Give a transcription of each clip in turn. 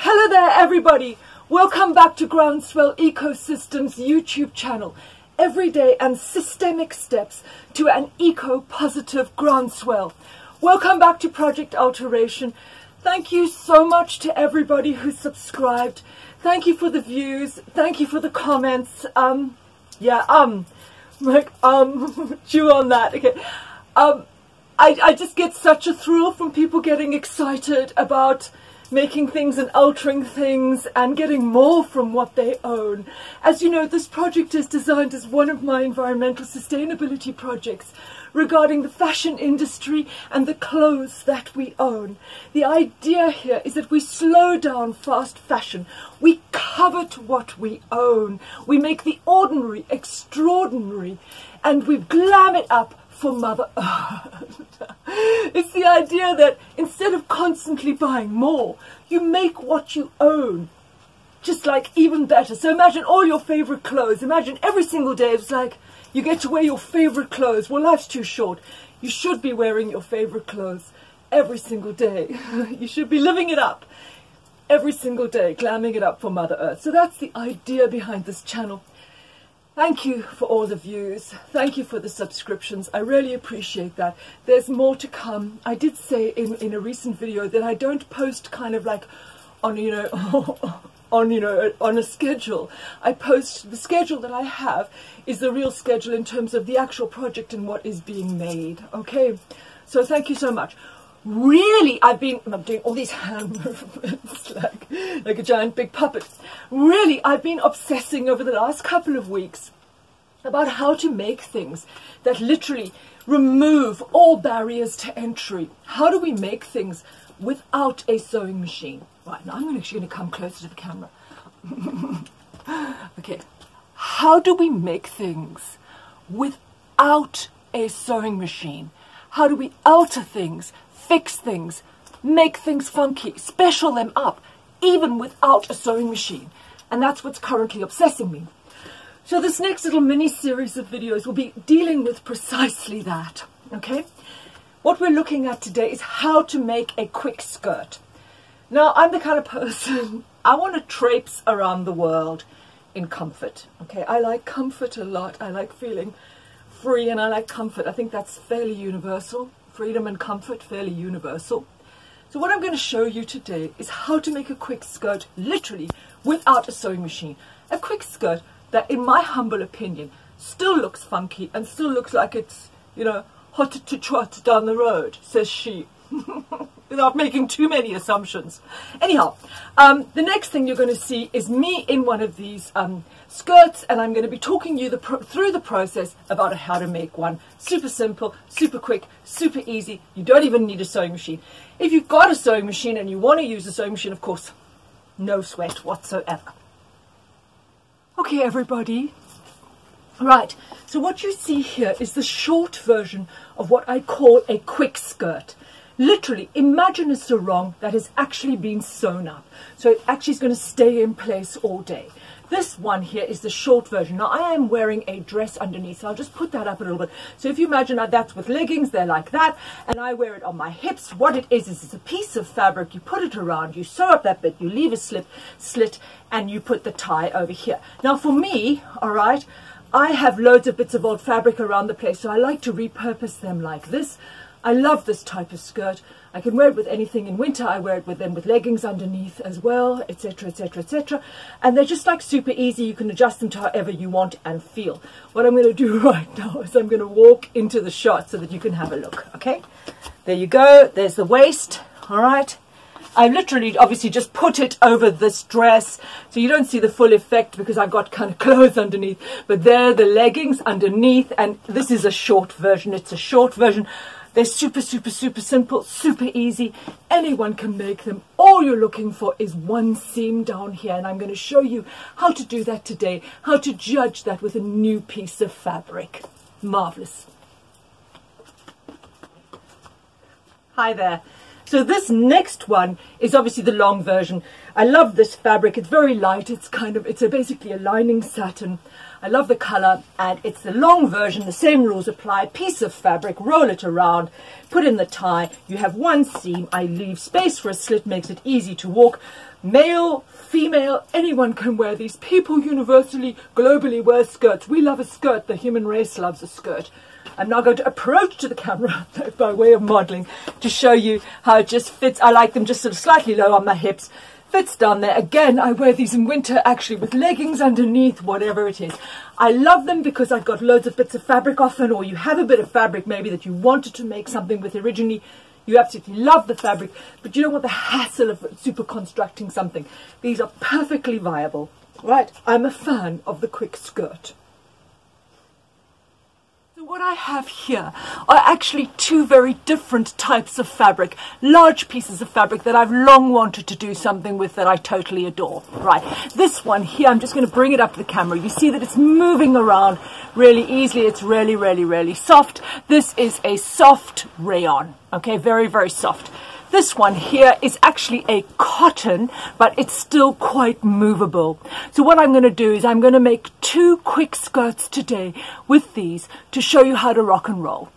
Hello there everybody, welcome back to Groundswell Ecosystems YouTube channel. Everyday and systemic steps to an eco-positive groundswell. Welcome back to Project Alteration. Thank you so much to everybody who subscribed. Thank you for the views, thank you for the comments. Chew on that, okay. I just get such a thrill from people getting excited about making things and altering things and getting more from what they own. As you know, this project is designed as one of my environmental sustainability projects regarding the fashion industry and the clothes that we own. The idea here is that we slow down fast fashion. We covet what we own. We make the ordinary extraordinary and we glam it up for Mother Earth. It's the idea that instead of constantly buying more, you make what you own just like even better. So imagine all your favorite clothes. Imagine every single day it's like you get to wear your favorite clothes. Well, life's too short. You should be wearing your favorite clothes every single day. You should be living it up every single day, glamming it up for Mother Earth. So that's the idea behind this channel. Thank you for all the views. Thank you for the subscriptions. I really appreciate that. There's more to come. I did say in a recent video that I don't post kind of like on, on a schedule. I post the schedule that I have is the real schedule in terms of the actual project and what is being made. Okay. So thank you so much. Really, I'm doing all these hand movements like a giant big puppet. Really, I've been obsessing over the last couple of weeks about how to make things that literally remove all barriers to entry. How do we make things without a sewing machine? Right, now I'm actually going to come closer to the camera. Okay, how do we make things without a sewing machine? How do we alter things? Fix things, make things funky, special them up, even without a sewing machine. And that's what's currently obsessing me. So this next little mini series of videos will be dealing with precisely that, okay? What we're looking at today is how to make a quick skirt. Now, I'm the kind of person, I want to traipse around the world in comfort, okay? I like comfort a lot. I like feeling free and I like comfort. I think that's fairly universal. Freedom and comfort, fairly universal. So what I'm going to show you today is how to make a quick skirt, literally, without a sewing machine. A quick skirt that, in my humble opinion, still looks funky and still looks like it's, you know, hot to trot down the road, says she. Without making too many assumptions. Anyhow, the next thing you're going to see is me in one of these skirts, and I'm going to be talking you through the process about how to make one. Super simple, super quick, super easy. You don't even need a sewing machine. If you've got a sewing machine and you want to use a sewing machine, of course, no sweat whatsoever. Okay, everybody. Right, so what you see here is the short version of what I call a quick skirt. Literally, imagine a sarong that has actually been sewn up. So it actually is going to stay in place all day. This one here is the short version. Now, I am wearing a dress underneath, so I'll just put that up a little bit. So if you imagine that's with leggings, they're like that, and I wear it on my hips. What it is it's a piece of fabric. You put it around, you sew up that bit, you leave a slit, and you put the tie over here. Now, for me, all right, I have loads of bits of old fabric around the place, so I like to repurpose them like this. I love this type of skirt. I can wear it with anything in winter. I wear it with leggings underneath as well, etc, etc, etc. And they're just like super easy. You can adjust them to however you want and feel. What I'm going to do right now is I'm going to walk into the shot so that you can have a look, okay? There you go. There's the waist, all right? I literally obviously just put it over this dress so you don't see the full effect because I've got kind of clothes underneath. But there are the leggings underneath, and this is a short version. It's a short version. They're super, super, super simple, super easy. Anyone can make them. All you're looking for is one seam down here, and I'm going to show you how to do that today, how to judge that with a new piece of fabric. Marvelous. Hi there. So this next one is obviously the long version. I love this fabric. It's very light. It's basically a lining satin. I love the color, and it's the long version. The same rules apply. Piece of fabric, roll it around, put in the tie. You have one seam. I leave space for a slit, makes it easy to walk. Male, female, anyone can wear these. People universally, globally wear skirts. We love a skirt. The human race loves a skirt. I'm now going to approach to the camera by way of modeling to show you how it just fits. I like them just sort of slightly low on my hips. Fits down there. Again, I wear these in winter actually with leggings underneath, whatever it is. I love them because I've got loads of bits of fabric often, or you have a bit of fabric maybe that you wanted to make something with originally. You absolutely love the fabric, but you don't want the hassle of super constructing something. These are perfectly viable, right? I'm a fan of the quick skirt. So what I have here are actually two very different types of fabric, large pieces of fabric that I've long wanted to do something with that I totally adore. Right, this one here, I'm just going to bring it up to the camera. You see that it's moving around really easily. It's really, really, really soft. This is a soft rayon, okay, very, very soft. This one here is actually a cotton, but it's still quite movable. So what I'm going to do is I'm going to make two quick skirts today with these to show you how to rock and roll.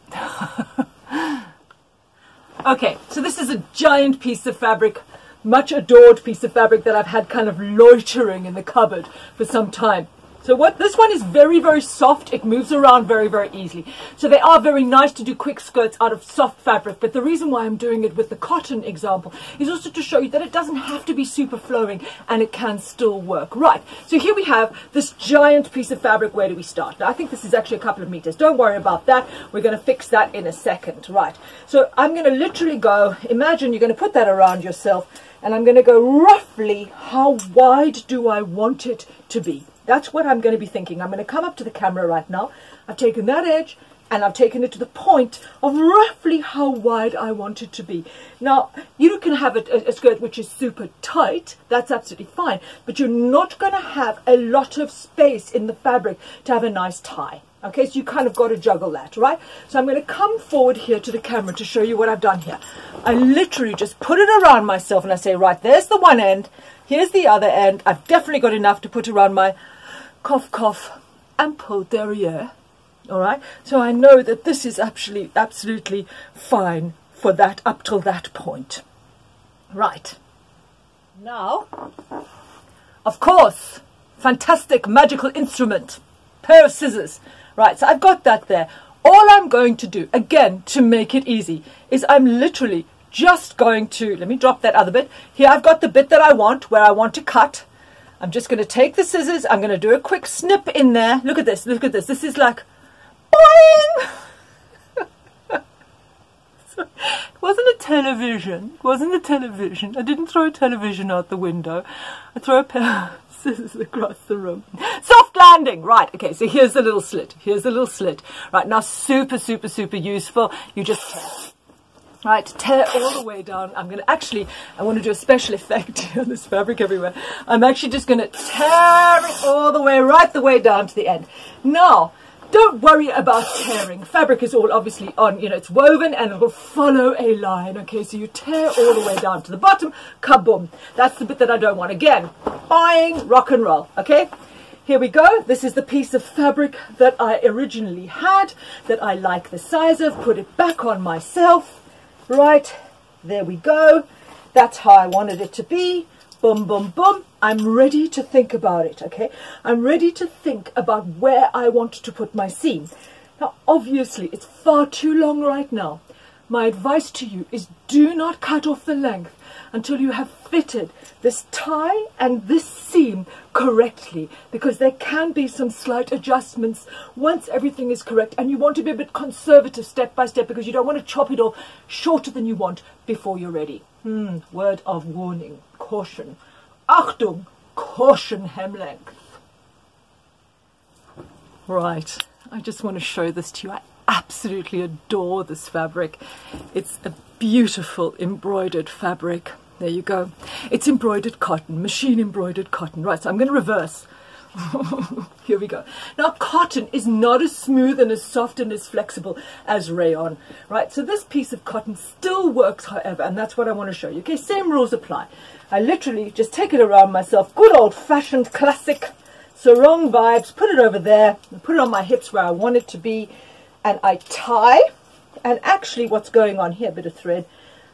Okay, so this is a giant piece of fabric, much adored piece of fabric that I've had kind of loitering in the cupboard for some time. So this one is very, very soft. It moves around very, very easily. So they are very nice to do quick skirts out of soft fabric. But the reason why I'm doing it with the cotton example is also to show you that it doesn't have to be super flowing and it can still work. Right. So here we have this giant piece of fabric. Where do we start? Now, I think this is actually a couple of meters. Don't worry about that. We're going to fix that in a second. Right. So I'm going to literally go, imagine you're going to put that around yourself, and I'm going to go roughly how wide do I want it to be? That's what I'm going to be thinking. I'm going to come up to the camera right now. I've taken that edge and I've taken it to the point of roughly how wide I want it to be. Now, you can have a skirt which is super tight. That's absolutely fine. But you're not going to have a lot of space in the fabric to have a nice tie. Okay, so you kind of got to juggle that, right? So I'm going to come forward here to the camera to show you what I've done here. I literally just put it around myself and I say, right, there's the one end. Here's the other end. I've definitely got enough to put around my cough, ample derriere. All right, so I know that this is actually absolutely fine for that up till that point. Right. Now, of course, fantastic magical instrument, pair of scissors. Right, so I've got that there. All I'm going to do, again, to make it easy, is I'm literally just going to, let me drop that other bit. Here I've got the bit that I want, where I want to cut. I'm just going to take the scissors. I'm going to do a quick snip in there. Look at this. Look at this. This is like, boing! So, it wasn't a television. It wasn't a television. I didn't throw a television out the window. I throw a pair of scissors across the room. Soft landing. Right. Okay. So here's the little slit. Here's the little slit. Right. Now, super, super, super useful. You just... Right, tear all the way down. I'm going to actually, I want to do a special effect on this fabric everywhere. I'm actually just going to tear it all the way, right the way down to the end. Now, don't worry about tearing. Fabric is all obviously on, you know, it's woven and it will follow a line. Okay, so you tear all the way down to the bottom, kaboom. That's the bit that I don't want. Again, boing, rock and roll. Okay, here we go. This is the piece of fabric that I originally had, that I like the size of. Put it back on myself. Right, there we go. That's how I wanted it to be. Boom, boom, boom. I'm ready to think about it, okay? I'm ready to think about where I want to put my seam. Now, obviously, it's far too long right now. My advice to you is do not cut off the length until you have fitted this tie and this seam correctly, because there can be some slight adjustments once everything is correct, and you want to be a bit conservative step by step because you don't want to chop it off shorter than you want before you're ready. Word of warning, caution. Achtung, caution hem length. Right, I just want to show this to you. I absolutely adore this fabric. It's a beautiful embroidered fabric. There you go. It's embroidered cotton, machine embroidered cotton. Right, so I'm going to reverse. Here we go. Now, cotton is not as smooth and as soft and as flexible as rayon, right? So this piece of cotton still works, however, and that's what I want to show you. Okay, same rules apply. I literally just take it around myself, good old-fashioned classic sarong vibes, put it over there, and put it on my hips where I want it to be, and I tie. And actually what's going on here, bit of thread,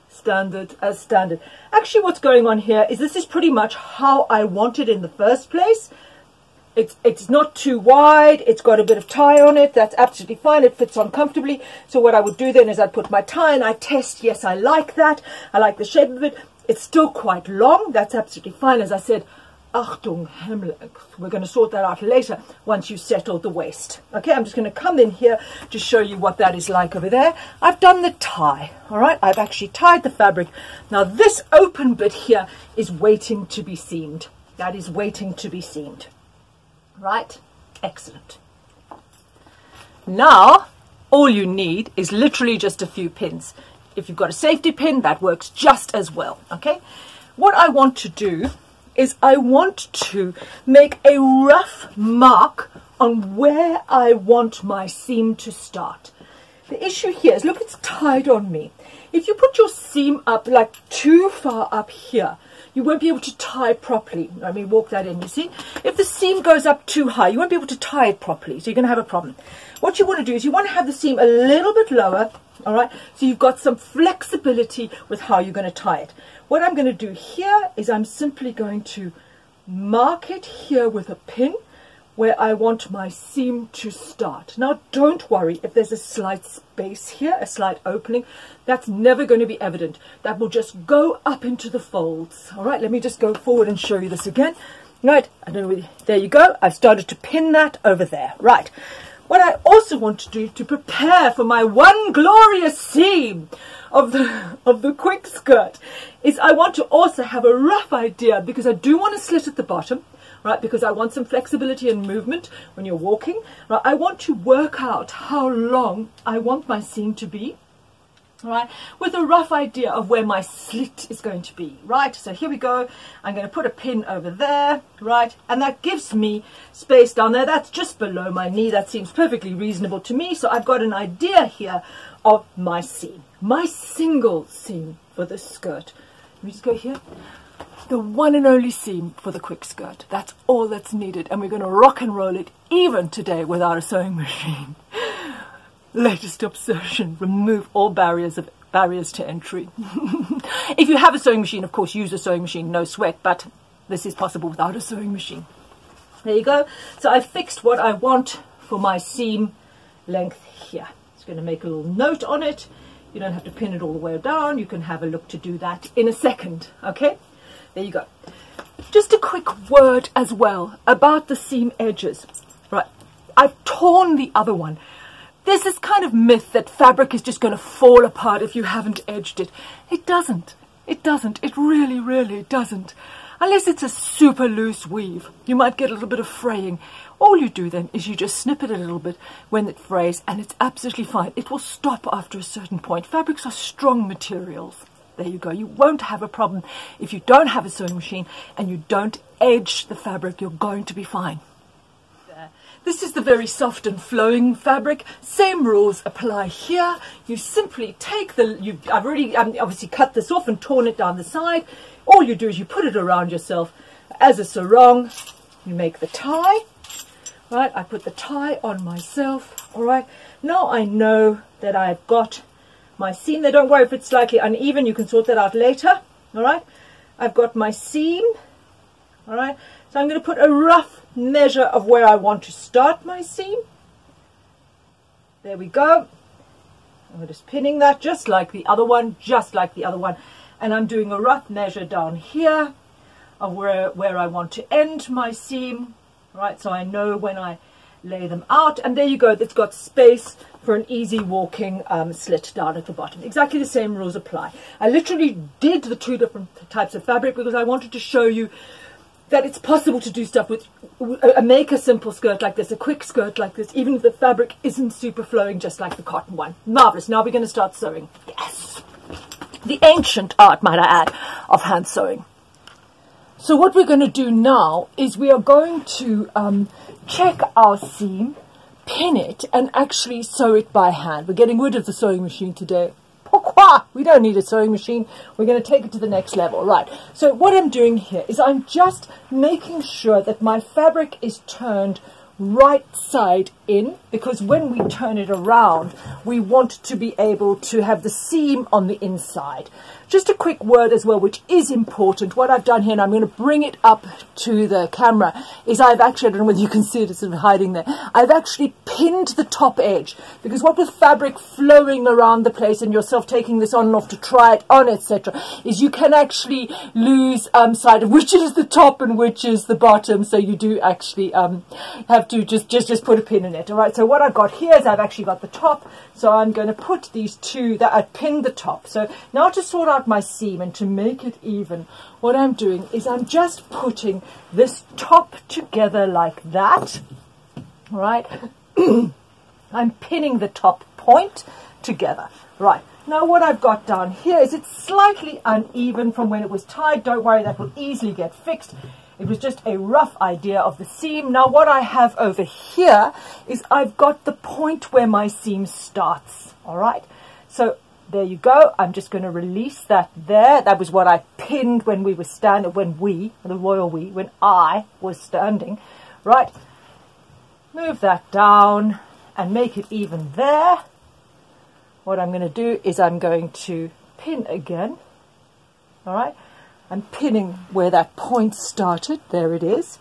standard as standard. Actually what's going on here is this is pretty much how I want it in the first place. It's not too wide, it's got a bit of tie on it, that's absolutely fine, it fits on comfortably. So what I would do then is I'd put my tie and I test, yes, I like that, I like the shape of it. It's still quite long, that's absolutely fine. As I said, Achtung, hem length. We're going to sort that out later once you've settled the waist. Okay, I'm just going to come in here to show you what that is like over there. I've done the tie, all right? I've actually tied the fabric. Now this open bit here is waiting to be seamed. That is waiting to be seamed. Right? Excellent. Now, all you need is literally just a few pins. If you've got a safety pin, that works just as well, okay? What I want to do is I want to make a rough mark on where I want my seam to start. The issue here is, look, it's tied on me. If you put your seam up like too far up here, you won't be able to tie properly. Let me walk that in, you see? If the seam goes up too high, you won't be able to tie it properly, so you're going to have a problem. What you want to do is you want to have the seam a little bit lower, all right? So you've got some flexibility with how you're going to tie it. What I'm going to do here is I'm simply going to mark it here with a pin where I want my seam to start. Now, don't worry if there's a slight space here, a slight opening. That's never going to be evident. That will just go up into the folds. All right, let me just go forward and show you this again. Right, I don't know, there you go. I've started to pin that over there. Right. What I also want to do to prepare for my one glorious seam of the quick skirt is I want to also have a rough idea, because I do want to slit at the bottom, right, because I want some flexibility and movement when you're walking. Right, I want to work out how long I want my seam to be, all right, with a rough idea of where my slit is going to be, right? So here we go. I'm going to put a pin over there, right, and that gives me space down there. That's just below my knee. That seems perfectly reasonable to me. So I've got an idea here of my seam, my single seam for this skirt. Let me just go here. The one and only seam for the quick skirt. That's all that's needed, and we're going to rock and roll it even today without a sewing machine. Latest obsession, remove all barriers to entry. If you have a sewing machine, of course, use a sewing machine, no sweat, but this is possible without a sewing machine. There you go. So I fixed what I want for my seam length here. It's going to make a little note on it. You don't have to pin it all the way down. You can have a look to do that in a second, okay? There you go. Just a quick word as well about the seam edges. Right, I've torn the other one. There's this kind of myth that fabric is just going to fall apart if you haven't edged it. It doesn't. It doesn't. It really, really doesn't. Unless it's a super loose weave. You might get a little bit of fraying. All you do then is you just snip it a little bit when it frays, and it's absolutely fine. It will stop after a certain point. Fabrics are strong materials. There you go. You won't have a problem if you don't have a sewing machine and you don't edge the fabric. You're going to be fine. This is the very soft and flowing fabric. Same rules apply here. You simply take I've already obviously cut this off and torn it down the side. All you do is you put it around yourself as a sarong. You make the tie, right? I put the tie on myself, all right? Now I know that I've got my seam there. Don't worry if it's slightly uneven. You can sort that out later, all right? I've got my seam, all right? So I'm going to put a rough measure of where I want to start my seam. There we go. I'm just pinning that just like the other one, and I'm doing a rough measure down here of where I want to end my seam, right? So I know when I lay them out, and there you go. It's got space for an easy walking slit down at the bottom. Exactly the same rules apply. I literally did the two different types of fabric because I wanted to show you that it's possible to do stuff with make a simple skirt like this, a quick skirt like this, even if the fabric isn't super flowing, just like the cotton one. Marvelous. Now we're going to start sewing. Yes. The ancient art, might I add, of hand sewing. So what we're going to do now is we are going to check our seam, pin it, and actually sew it by hand. We're getting rid of the sewing machine today. Pourquoi? We don't need a sewing machine. We're going to take it to the next level. Right. So what I'm doing here is I'm just making sure that my fabric is turned right side in, because when we turn it around, we want to be able to have the seam on the inside. Just a quick word as well, which is important. What I've done here, and I'm going to bring it up to the camera, is I've actually, I don't know whether you can see it, it's sort of hiding there. I've actually pinned the top edge, because what with fabric flowing around the place and yourself taking this on and off to try it on, etc., is you can actually lose sight of which is the top and which is the bottom. So you do actually have to just put a pin in it. All right. So what I've got here is I've actually got the top. So I'm going to put these two that I pinned the top. So now to sort out my seam and to make it even, what I'm doing is I'm just putting this top together like that. All right. I'm pinning the top point together. Right. Now what I've got down here is it's slightly uneven from when it was tied. Don't worry, that will easily get fixed. It was just a rough idea of the seam. Now what I have over here is I've got the point where my seam starts. All right. So there you go. I'm just going to release that there. That was what I pinned when we were standing, when I was standing. Right. Move that down and make it even there. What I'm going to do is I'm going to pin again. All right. I'm pinning where that point started. There it is.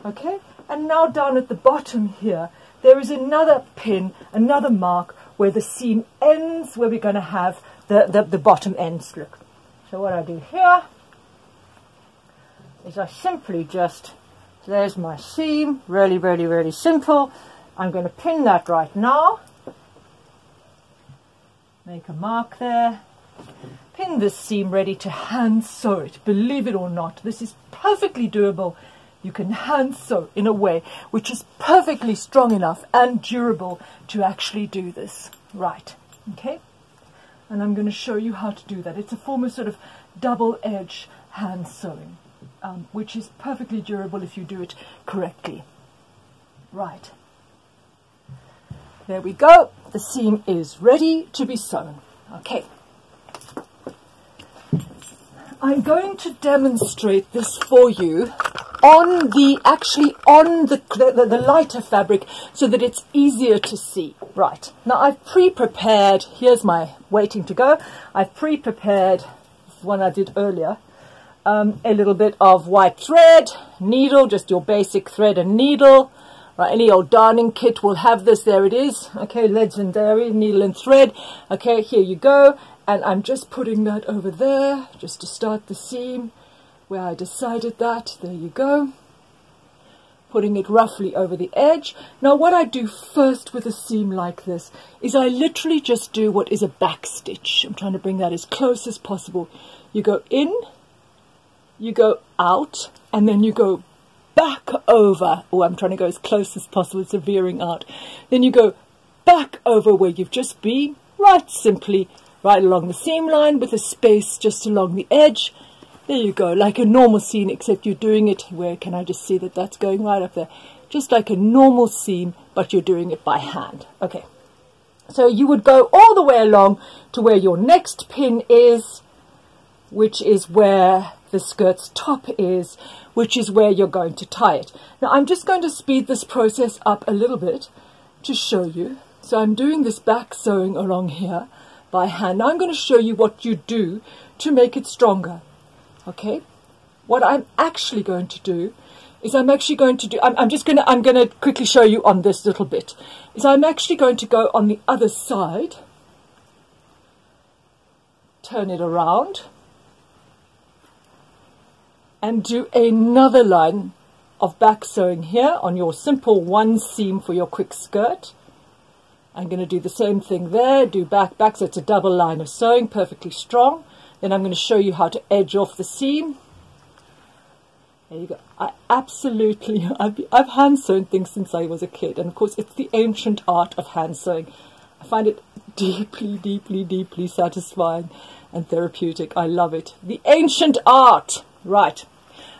Okay. And now down at the bottom here, there is another pin, another mark where the seam ends, where we're going to have the bottom ends. Look. So what I do here is I simply just, there's my seam. Really, really, really simple. I'm going to pin that right now. Make a mark there. Pin this seam ready to hand sew it. Believe it or not, this is perfectly doable. You can hand sew in a way which is perfectly strong enough and durable to actually do this. Right. Okay. And I'm going to show you how to do that. It's a form of sort of double edge hand sewing, which is perfectly durable if you do it correctly. Right. There we go. The seam is ready to be sewn. Okay. I'm going to demonstrate this for you on the lighter fabric so that it's easier to see. Right. Now I've pre-prepared, here's my waiting to go. I've pre-prepared, this one I did earlier, a little bit of white thread, needle, just your basic thread and needle. Right, any old darning kit will have this. There it is. Okay, legendary needle and thread. Okay, here you go. And I'm just putting that over there just to start the seam where I decided that. There you go. Putting it roughly over the edge. Now what I do first with a seam like this is I literally just do what is a back stitch. I'm trying to bring that as close as possible. You go in, you go out, and then you go back over. Oh, I'm trying to go as close as possible. It's a veering out. Then you go back over where you've just been, right simply right along the seam line with a space just along the edge. There you go, like a normal seam, except you're doing it, where can I just see that that's going right up there? Just like a normal seam, but you're doing it by hand. Okay, so you would go all the way along to where your next pin is, which is where the skirt's top is, which is where you're going to tie it. Now I'm just going to speed this process up a little bit to show you. So I'm doing this back sewing along here by hand. Now I'm going to show you what you do to make it stronger. Okay, what I'm actually going to do is I'm going to quickly show you on this little bit, is I'm actually going to go on the other side, turn it around, and do another line of back sewing here on your simple one seam for your quick skirt. I'm going to do the same thing there, do back, so it's a double line of sewing, perfectly strong. Then I'm going to show you how to edge off the seam. There you go. I've hand sewn things since I was a kid, and of course it's the ancient art of hand sewing. I find it deeply, deeply, deeply satisfying and therapeutic. I love it. The ancient art. Right.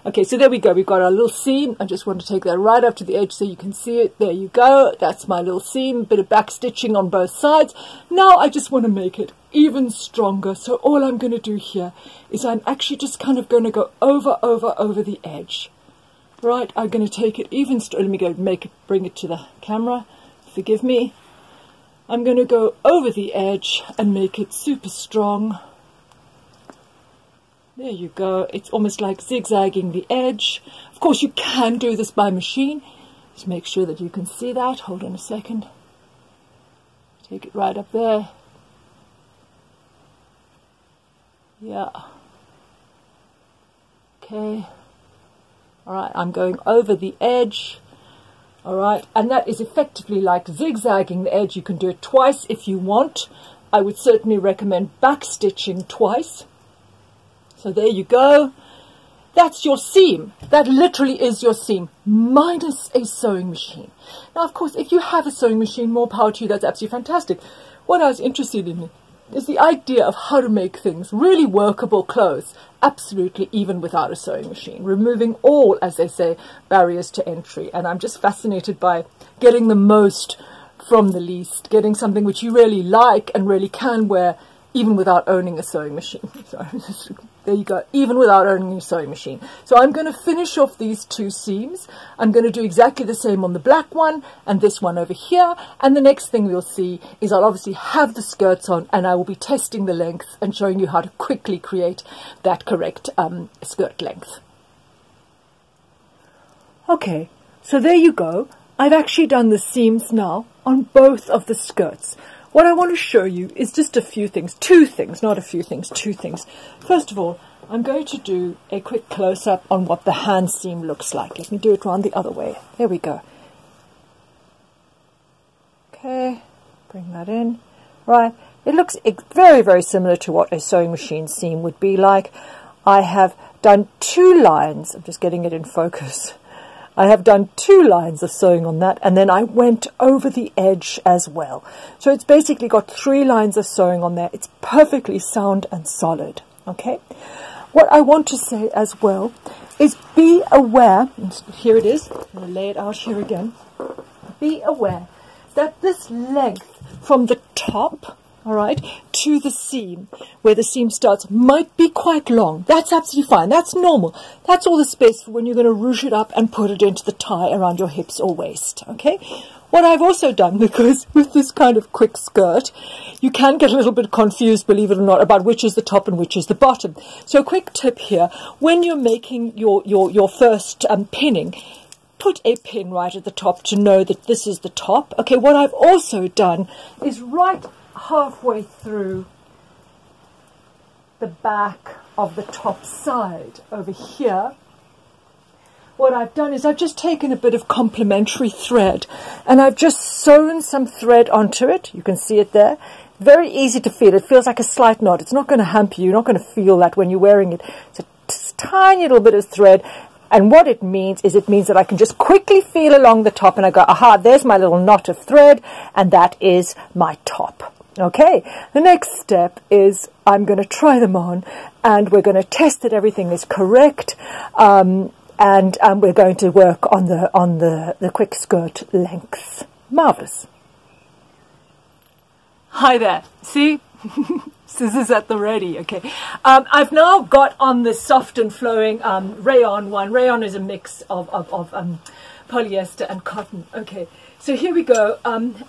Okay, so there we go. We've got our little seam. I just want to take that right up to the edge so you can see it. There you go. That's my little seam. Bit of back stitching on both sides. Now I just want to make it even stronger. So all I'm going to do here is I'm actually just kind of going to go over the edge. Right, I'm going to take it even let me go bring it to the camera. Forgive me. I'm going to go over the edge and make it super strong. There you go. It's almost like zigzagging the edge. Of course, you can do this by machine. Just make sure that you can see that. Hold on a second. Take it right up there. Yeah. Okay. All right, I'm going over the edge. All right, and that is effectively like zigzagging the edge. You can do it twice if you want. I would certainly recommend back stitching twice. So there you go. That's your seam. That literally is your seam, minus a sewing machine. Now, of course, if you have a sewing machine, more power to you. That's absolutely fantastic. What I was interested in is the idea of how to make things really workable clothes, absolutely, even without a sewing machine, removing all, as they say, barriers to entry. And I'm just fascinated by getting the most from the least, getting something which you really like and really can wear, even without owning a sewing machine. So there you go, even without owning a sewing machine. So I'm going to finish off these two seams. I'm going to do exactly the same on the black one and this one over here. And the next thing we'll see is I'll obviously have the skirts on, and I will be testing the length and showing you how to quickly create that correct skirt length. Okay, so there you go. I've actually done the seams now on both of the skirts. What I want to show you is just a few things, two things, not a few things, two things. First of all, I'm going to do a quick close-up on what the hand seam looks like. Let me do it round the other way. There we go. Okay, bring that in. Right, it looks very, very similar to what a sewing machine seam would be like. I have done two lines. I'm just getting it in focus. I have done two lines of sewing on that, and then I went over the edge as well. So it's basically got 3 lines of sewing on there. It's perfectly sound and solid, okay? What I want to say as well is be aware, here it is, I'm going to lay it out here again. Be aware that this length from the top, all right, to the seam, where the seam starts, might be quite long. That's absolutely fine. That's normal. That's all the space for when you're going to ruche it up and put it into the tie around your hips or waist, okay? What I've also done, because with this kind of quick skirt, you can get a little bit confused, believe it or not, about which is the top and which is the bottom. So a quick tip here, when you're making your first pinning, put a pin right at the top to know that this is the top. Okay, what I've also done is right halfway through the back of the top side over here, what I've done is I've just taken a bit of complementary thread and I've just sewn some thread onto it. You can see it there. Very easy to feel. It feels like a slight knot. It's not going to hamper you. You're not going to feel that when you're wearing it. It's a tiny little bit of thread, and what it means is it means that I can just quickly feel along the top and I go, aha, there's my little knot of thread, and that is my top. Okay, the next step is I'm going to try them on, and we're going to test that everything is correct, and we're going to work on the quick skirt lengths. Marvelous. Hi there. See? Scissors at the ready. Okay. I've now got on the soft and flowing rayon one. Rayon is a mix of polyester and cotton. Okay. So here we go.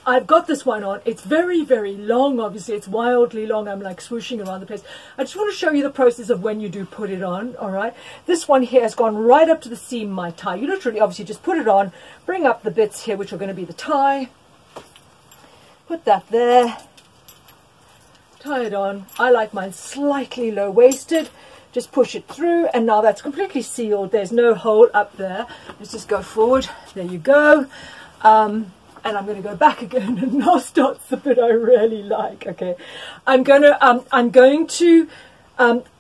I've got this one on. It's very, very long. Obviously, it's wildly long. I'm like swooshing around the place. I just want to show you the process of when you do put it on. All right. This one here has gone right up to the seam, my tie. You literally, obviously, just put it on, bring up the bits here, which are going to be the tie. Put that there. Tie it on. I like mine slightly low-waisted. Just push it through, and now that's completely sealed. There's no hole up there. Let's just go forward. There you go. And I'm going to go back again, and now starts the bit I really like. Okay, I'm going to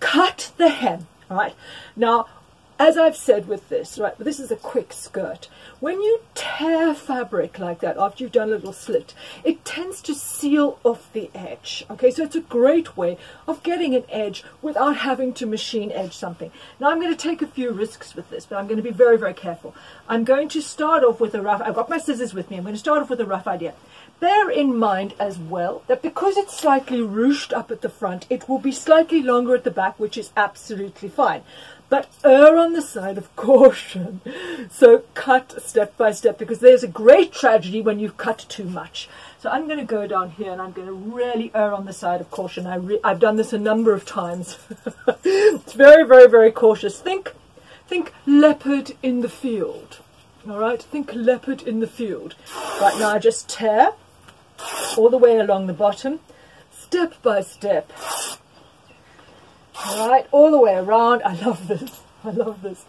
cut the hem. All right. Now, as I've said with this, right, this is a quick skirt. When you tear fabric like that after you've done a little slit, it tends to seal off the edge. Okay, so it's a great way of getting an edge without having to machine edge something. Now I'm going to take a few risks with this, but I'm going to be very, very careful. I'm going to start off with a rough, I've got my scissors with me, I'm going to start off with a rough idea. Bear in mind as well that because it's slightly ruched up at the front, it will be slightly longer at the back, which is absolutely fine. But err on the side of caution. So cut step by step, because there's a great tragedy when you cut too much. So I'm going to go down here and I'm going to really err on the side of caution. I've done this a number of times. It's very, very, very cautious. Think leopard in the field. All right, think leopard in the field. Right, now I just tear all the way along the bottom, step by step. All right, all the way around. I love this. I love this.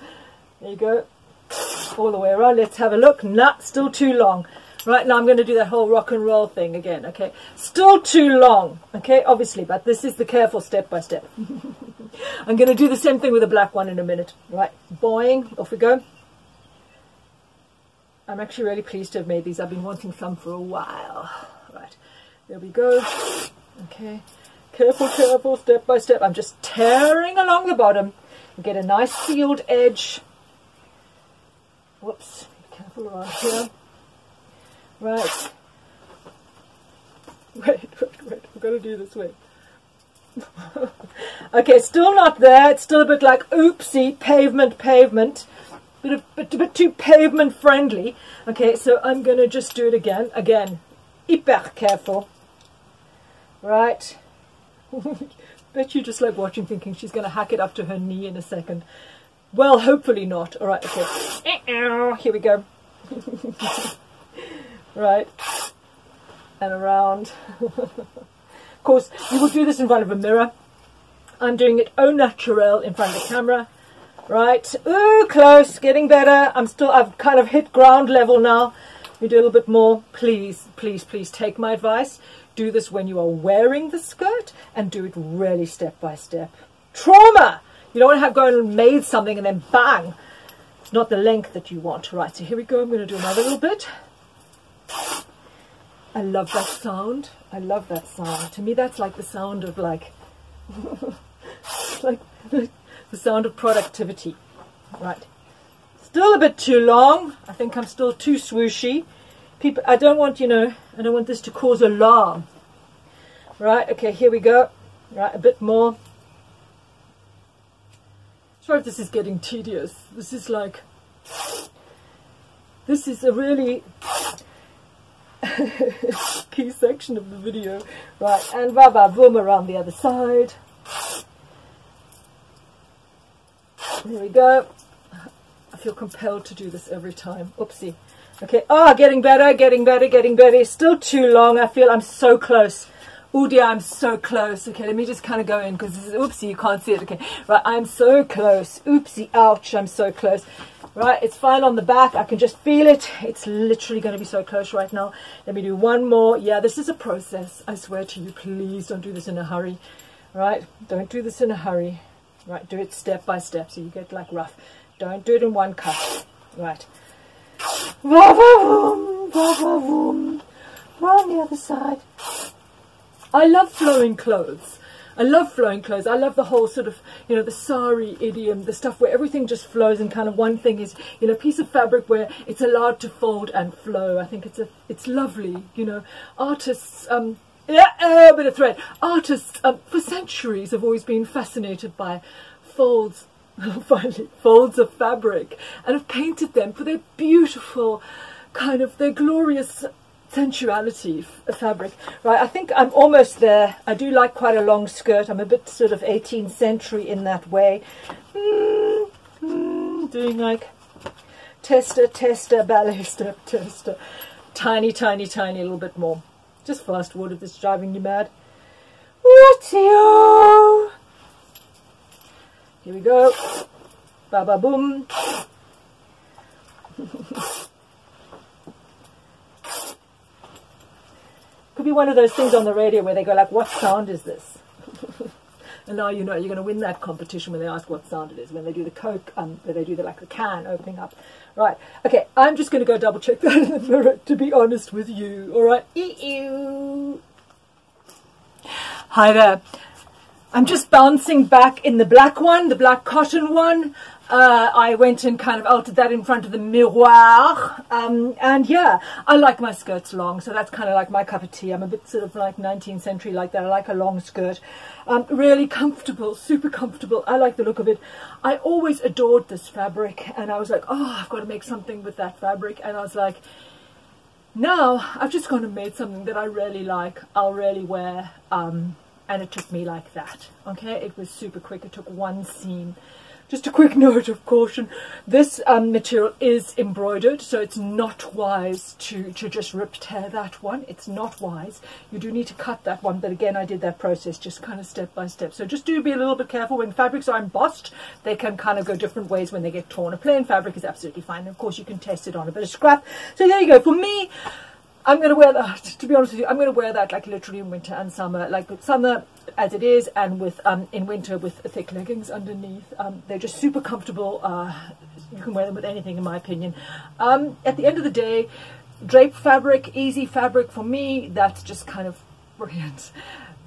There you go. All the way around. Let's have a look. Nah, still too long. Right, now I'm going to do that whole rock and roll thing again. Okay, still too long. Okay, obviously, but this is the careful step by step. I'm going to do the same thing with the black one in a minute. Right, boing. Off we go. I'm actually really pleased to have made these. I've been wanting some for a while. Right, there we go. Okay. Careful, careful, step by step. I'm just tearing along the bottom and get a nice sealed edge. Whoops, be careful around here. Right. Wait, we've got to do this way. Okay, still not there. It's still a bit like, oopsie, pavement. A bit too pavement friendly. Okay, so I'm going to just do it again. Again, hyper careful. Right. Bet you just like watching, thinking she's going to hack it up to her knee in a second. Well, hopefully not. All right, okay. Here we go. Right. And around. Of course, you will do this in front of a mirror. I'm doing it au naturel in front of the camera. Right. Ooh, close. Getting better. I've kind of hit ground level now. We do a little bit more. Please, please, please take my advice. Do this when you are wearing the skirt and do it really step by step. Trauma! You don't want to have gone and made something and then bang. It's not the length that you want. Right, so here we go. I'm going to do another little bit. I love that sound. I love that sound. To me, that's like the sound of like the sound of productivity. Right. Still a bit too long. I think I'm still too swooshy. People, I don't want this to cause alarm. Right, okay, here we go. Right, a bit more. Sorry if this is getting tedious. This is a really key section of the video. Right, and boom around the other side. There we go. I feel compelled to do this every time. Oopsie. Okay, getting better. Still too long. I feel I'm so close. Oh dear, I'm so close. Okay, let me just kind of go in because oopsie, you can't see it. Okay, right, I'm so close. Oopsie, ouch, I'm so close. Right, it's fine on the back. I can just feel it. It's literally going to be so close right now. Let me do one more. Yeah, this is a process. I swear to you, please don't do this in a hurry. Right, don't do this in a hurry. Right, do it step by step so you get like rough. Don't do it in one cut. Right. Round the other side. I love flowing clothes. I love the whole sort of, the sari idiom, the stuff where everything just flows and kind of one thing is, a piece of fabric where it's allowed to fold and flow. I think it's lovely, Artists, a bit of thread. Artists, for centuries have always been fascinated by folds. Finally, folds of fabric, and have painted them for their beautiful, their glorious sensuality of fabric. Right, I think I'm almost there. I do like quite a long skirt. I'm a bit sort of 18th century in that way. Doing like tester, ballet step, tester. Tiny, little bit more. Just fast forward if it's driving you mad. What's-yo? Here we go. Ba boom. Could be one of those things on the radio where they go like, what sound is this? And now you know you're going to win that competition when they ask what sound it is, when they do the Coke, when they do the can opening up. Right, okay, I'm just going to go double check that in the mirror, to be honest with you, all right? Ew. Hi there. I'm just bouncing back in the black one, the black cotton one. I went and kind of altered that in front of the miroir. And yeah, I like my skirts long, so that's kind of like my cup of tea. I'm a bit sort of like 19th century like that. I like a long skirt. Really comfortable, super comfortable. I like the look of it. I always adored this fabric, and I was like, oh, I've got to make something with that fabric. And I was like, now I've just gone and made something that I really like, I'll really wear. And it took me like that. Okay, it was super quick. It took one seam. Just a quick note of caution, this material is embroidered, so it's not wise to just tear that one. It's not wise. You do need to cut that one, but again, I did that process just kind of step by step. So just do be a little bit careful. When fabrics are embossed, they can kind of go different ways when they get torn. A plain fabric is absolutely fine. And of course, you can test it on a bit of scrap. So there you go. For me, I'm going to wear that, to be honest with you, I'm going to wear that like literally in winter and summer, like summer as it is, and with in winter with thick leggings underneath. They're just super comfortable. You can wear them with anything, in my opinion. At the end of the day, drape fabric, easy fabric, for me, that's just kind of brilliant.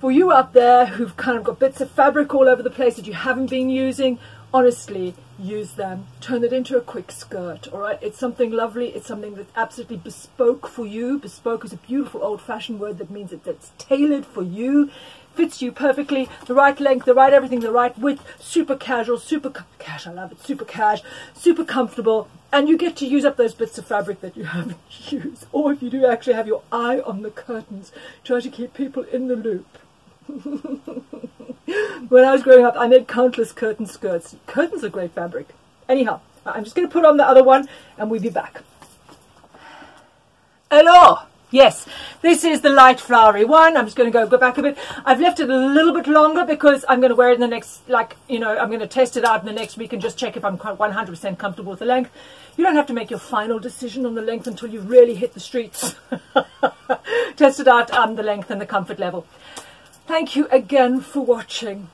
For you out there who've kind of got bits of fabric all over the place that you haven't been using, honestly, use them. Turn it into a quick skirt, all right? It's something lovely. It's something that's absolutely bespoke for you. Bespoke is a beautiful old-fashioned word that means it's tailored for you. Fits you perfectly, the right length, the right everything, the right width, super casual, super cash, I love it, super cash, super comfortable, and you get to use up those bits of fabric that you haven't used. Or if you do actually have your eye on the curtains, try to keep people in the loop. When I was growing up, I made countless curtain skirts. Curtains are great fabric. Anyhow, I'm just going to put on the other one and we'll be back. Hello! Yes, this is the light flowery one. I'm just going to go back a bit. I've left it a little bit longer because I'm going to wear it in the next, like, you know, I'm going to test it out in the next week and just check if I'm 100% comfortable with the length. You don't have to make your final decision on the length until you've really hit the streets. Test it out, the length and the comfort level. Thank you again for watching.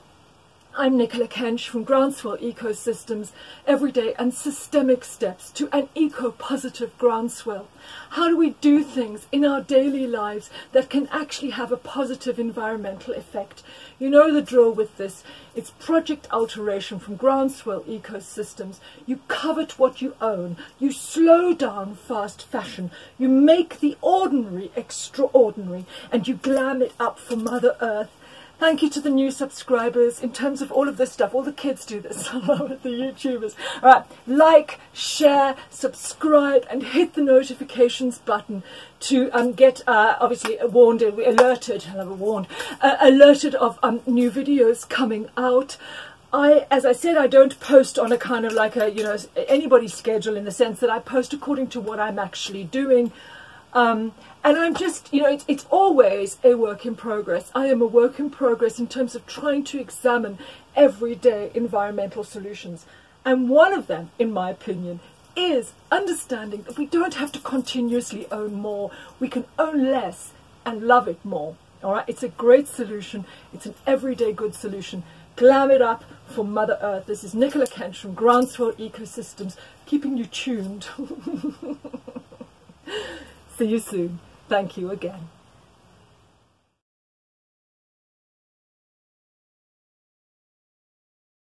I'm Nicola Kench from Groundswell Ecosystems, everyday and systemic steps to an eco-positive groundswell. How do we do things in our daily lives that can actually have a positive environmental effect? You know the drill with this. It's Project Alteration from Groundswell Ecosystems. You covet what you own. You slow down fast fashion. You make the ordinary extraordinary, and you glam it up for Mother Earth. Thank you to the new subscribers. In terms of all of this stuff, all the kids do this. I love it, the YouTubers. All right, like, share, subscribe, and hit the notifications button to get obviously alerted. I love it, warned. Alerted of new videos coming out. As I said, I don't post on a kind of like a, you know, anybody's schedule, in the sense that I post according to what I'm actually doing. And I'm just, you know, it's always a work in progress. I am a work in progress in terms of trying to examine everyday environmental solutions. And one of them, in my opinion, is understanding that we don't have to continuously own more. We can own less and love it more. All right, it's a great solution. It's an everyday good solution. Glam it up for Mother Earth. This is Nicola Kench from Groundswell Ecosystems, keeping you tuned. See you soon. Thank you again.